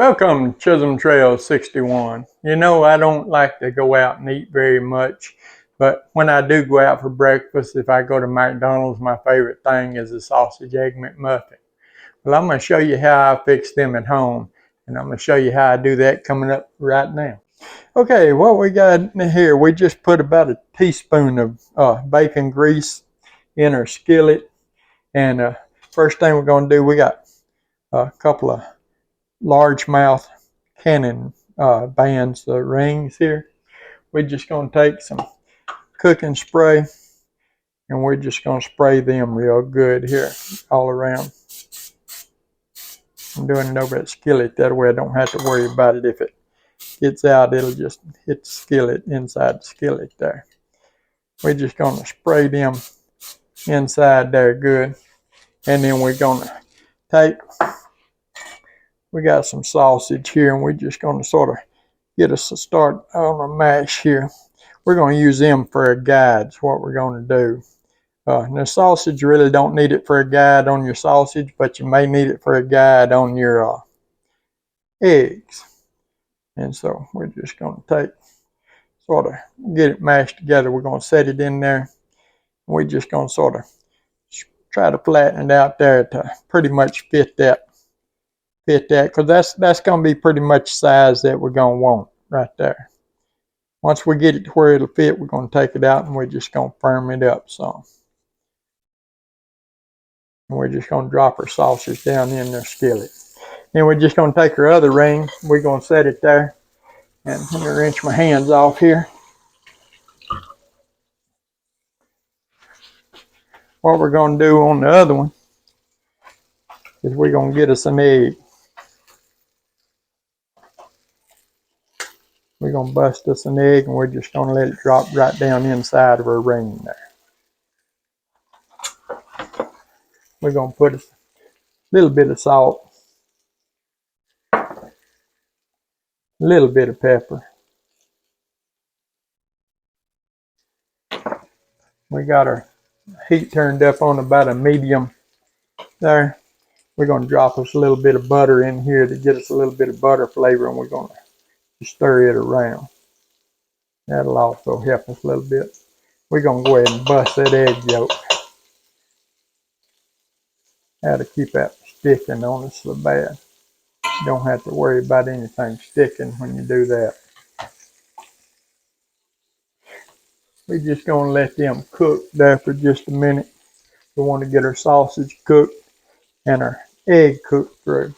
Welcome to Chisholm Trail 61. You know, I don't like to go out and eat very much, but when I do go out for breakfast, if I go to McDonald's, my favorite thing is a sausage egg McMuffin. Well, I'm going to show you how I fix them at home, and I'm going to show you how I do that coming up right now. Okay, what we got here, we just put about a teaspoon of bacon grease in our skillet, and first thing we're going to do, we got a couple of largemouth cannon bands, the rings here. We're just going to take some cooking spray and we're just going to spray them real good here all around. I'm doing it over that skillet, that way I don't have to worry about it. If it gets out, it'll just hit the skillet inside the skillet there. We're just going to spray them inside there good, and then we're going to take, we got some sausage here, and we're just going to sort of get us a start on a mash here. We're going to use them for a guide. That's what we're going to do. The sausage, you really don't need it for a guide on your sausage, but you may need it for a guide on your eggs. And so we're just going to take, sort of get it mashed together. We're going to set it in there. We're just going to sort of try to flatten it out there to pretty much fit that, because that's going to be pretty much the size that we're going to want right there. Once we get it to where it'll fit, we're going to take it out and we're just going to firm it up some. And we're just going to drop our sausage down in their skillet. Then we're just going to take our other ring. We're going to set it there. And I'm going to wrench my hands off here. What we're going to do on the other one is we're going to get us an egg. We're going to bust us an egg and we're just going to let it drop right down inside of our ring there. We're going to put a little bit of salt, a little bit of pepper. We got our heat turned up on about a medium there. We're going to drop us a little bit of butter in here to get us a little bit of butter flavor, and we're going to stir it around. That'll also help us a little bit. We're going to go ahead and bust that egg yolk. That'll keep that sticking on us so bad. You don't have to worry about anything sticking when you do that. We're just going to let them cook there for just a minute. We want to get our sausage cooked and our egg cooked through.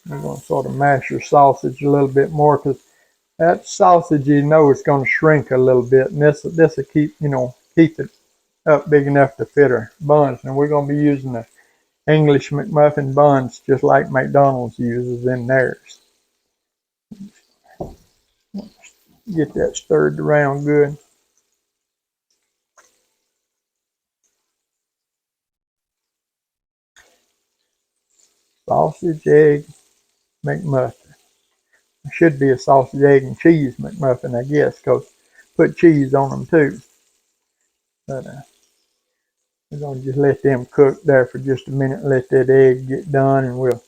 We're going to sort of mash your sausage a little bit more, because that sausage, you know, is going to shrink a little bit, and this will keep it up big enough to fit our buns. And we're going to be using the English McMuffin buns just like McDonald's uses in theirs. Get that stirred around good. Sausage, egg, McMuffin. It should be a sausage, egg, and cheese McMuffin, I guess, because put cheese on them too. But we're going to just let them cook there for just a minute, let that egg get done, and we'll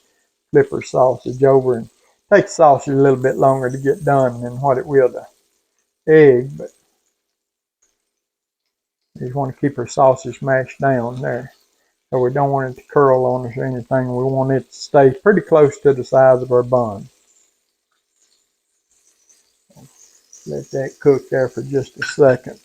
flip our sausage over. And take the sausage a little bit longer to get done than what it will the egg, but we just want to keep our sausage mashed down there. So we don't want it to curl on us or anything. We want it to stay pretty close to the size of our bun. Let that cook there for just a second.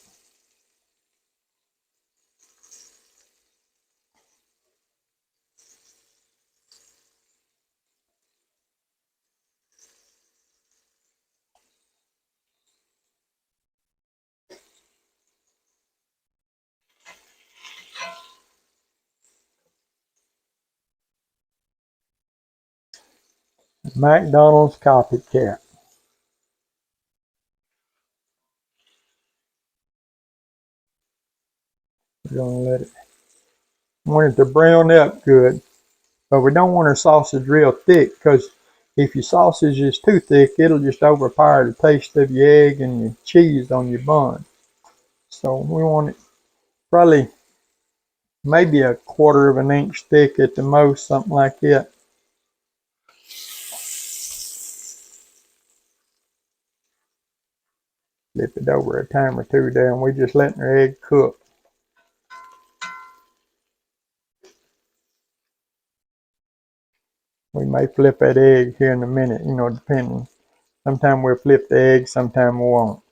McDonald's Copycat. We're going to let it, want it to brown up good, but we don't want our sausage real thick, because if your sausage is too thick, it'll just overpower the taste of your egg and your cheese on your bun. So we want it probably maybe a 1/4 of an inch thick at the most, something like that. Flip it over a time or two there, and we're just letting our egg cook. We may flip that egg here in a minute, you know, depending. Sometimes we'll flip the egg, sometimes we won't.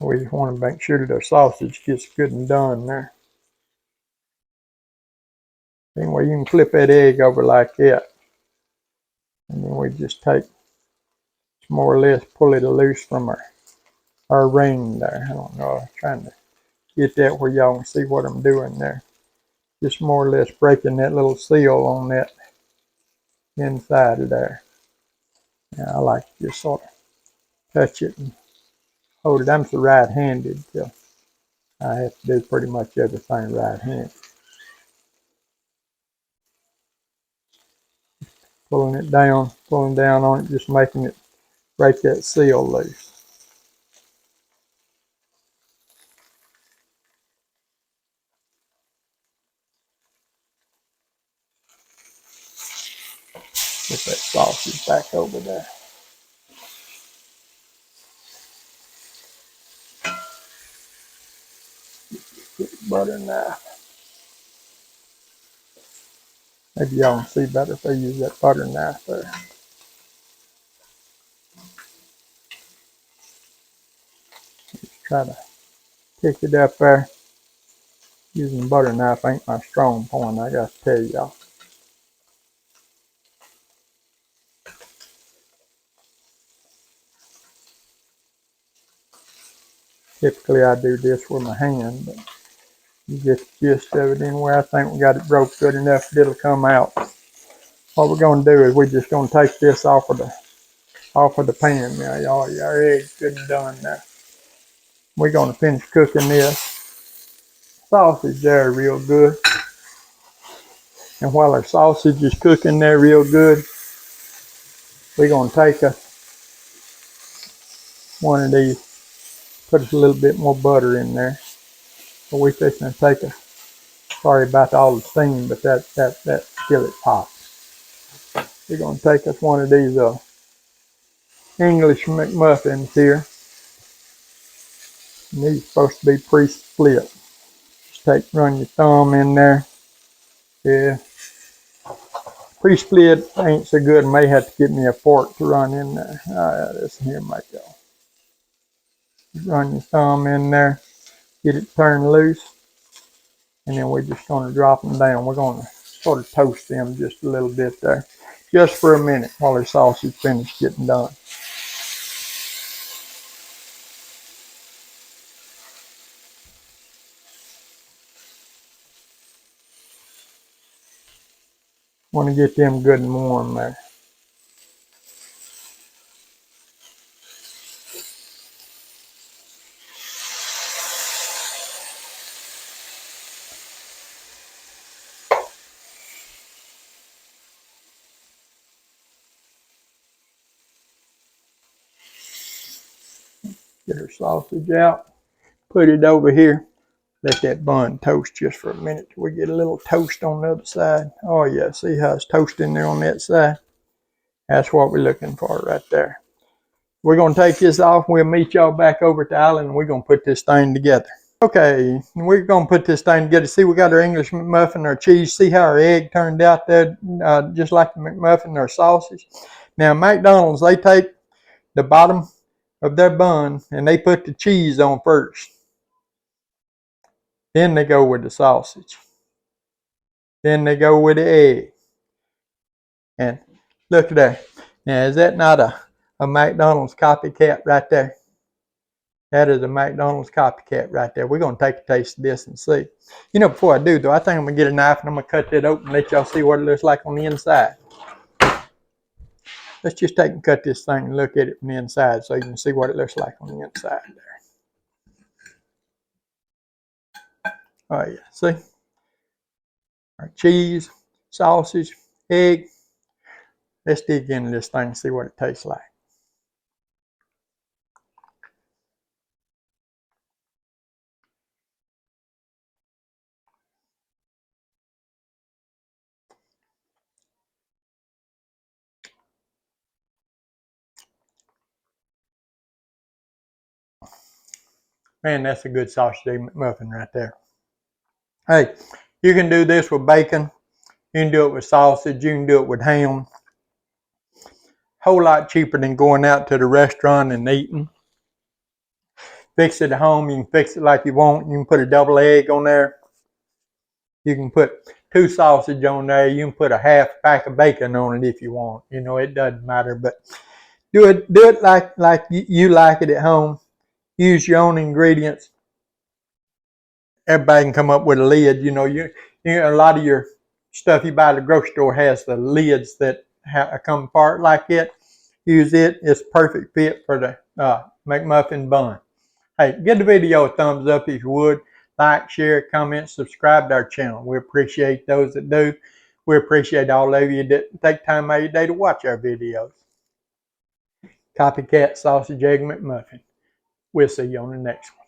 We just want to make sure that our sausage gets good and done there. Anyway, you can flip that egg over like that. And then we just take, more or less, pull it loose from our ring there. I don't know, I'm trying to get that where y'all can see what I'm doing there. Just more or less breaking that little seal on that inside of there. Now, I like to just sort of touch it and hold it. I'm so right-handed, so I have to do pretty much everything right-handed. Pulling down on it, just making it break that seal loose. Get that sausage back over there. Get the butter knife. Maybe y'all can see better if I use that butter knife there. Just try to pick it up there. Using butter knife ain't my strong point, I got to tell y'all. Typically I do this with my hand, but you get the gist of it anyway. I think we got it broke good enough that it'll come out. What we're going to do is we're just going to take this off of the pan now, y'all. Our egg's good and done now. We're going to finish cooking this sausage there real good. And while our sausage is cooking there real good, we're going to take one of these, put us a little bit more butter in there. So we're fixing to take sorry about all the steam, but that skillet's hot. We're going to take us one of these English McMuffins here. And these are supposed to be pre-split. Just run your thumb in there. Yeah. Pre-split ain't so good. May have to get me a fork to run in there. This here might go. Run your thumb in there. Get it turned loose. And then we're just going to drop them down. We're going to sort of toast them just a little bit there. Just for a minute while our sausage finished getting done. Want to get them good and warm there. Get our sausage out. Put it over here. Let that bun toast just for a minute till we get a little toast on the other side. Oh yeah, see how it's toasting there on that side? That's what we're looking for right there. We're going to take this off. We'll meet y'all back over at the island and we're going to put this thing together. Okay, we're going to put this thing together. See, we got our English McMuffin, our cheese. See how our egg turned out there, just like the McMuffin, our sausage. Now, McDonald's, they take the bottom of their bun and they put the cheese on first. Then they go with the sausage. Then they go with the egg. And look at that. Now, is that not a McDonald's copycat right there? That is a McDonald's copycat right there. We're going to take a taste of this and see. You know, before I do, though, I think I'm going to get a knife and I'm going to cut that open and let y'all see what it looks like on the inside. Let's just take and cut this thing and look at it from the inside so you can see what it looks like on the inside there. Oh, yeah. See? Our cheese, sausage, egg. Let's dig into this thing and see what it tastes like. Man, that's a good sausage egg McMuffin right there. Hey, you can do this with bacon. You can do it with sausage. You can do it with ham. Whole lot cheaper than going out to the restaurant and eating. Fix it at home. You can fix it like you want. You can put a double egg on there. You can put 2 sausage on there. You can put a half pack of bacon on it if you want. You know, it doesn't matter. But do it like you like it at home. Use your own ingredients. Everybody can come up with a lid. You know, a lot of your stuff you buy at the grocery store has the lids that come apart like it. Use it. It's perfect fit for the McMuffin bun. Hey, give the video a thumbs up if you would. Like, share, comment, subscribe to our channel. We appreciate those that do. We appreciate all of you that take time out of your day to watch our videos. Copycat Sausage Egg McMuffin. We'll see you on the next one.